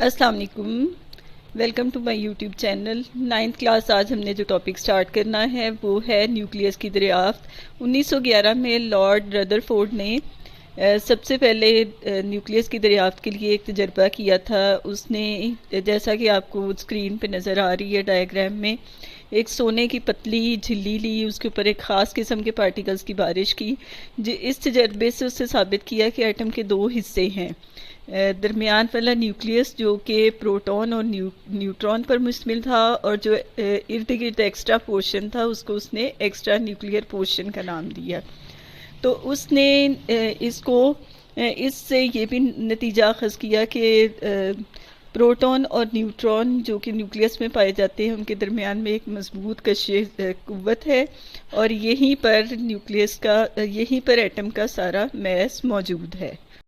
अस्सलाम वालेकुम। Welcome to my YouTube channel. Ninth class आज हमने जो टॉपिक स्टार्ट करना है वो है न्यूक्लियस की दरियाफ्त। 1911 में लॉर्ड रदरफोर्ड ने सबसे पहले न्यूक्लियस की दरियाफ्त के लिए एक तजर्बा किया था। उसने, जैसा कि आपको स्क्रीन पे नज़र आ रही है डायग्राम में, एक सोने की पतली झिल्ली ली, उसके ऊपर एक ख़ास किस्म के पार्टिकल्स की बारिश की। इस तजर्बे से उससे साबित किया कि एटम के दो हिस्से हैं। दरमियान वाला न्यूक्लियस जो कि प्रोटॉन और न्यूट्रॉन पर मुश्तमिल था, और जो इर्द गिर्द एक्स्ट्रा पोर्शन था उसको उसने एक्स्ट्रा न्यूक्लियर पोर्शन का नाम दिया। तो उसने इससे ये भी नतीजा अखज़ किया कि प्रोटॉन और न्यूट्रॉन जो कि न्यूक्लियस में पाए जाते हैं उनके दरमियान में एक मजबूत कशिश क़ुव्वत है, और यहीं पर एटम का सारा मैस मौजूद है।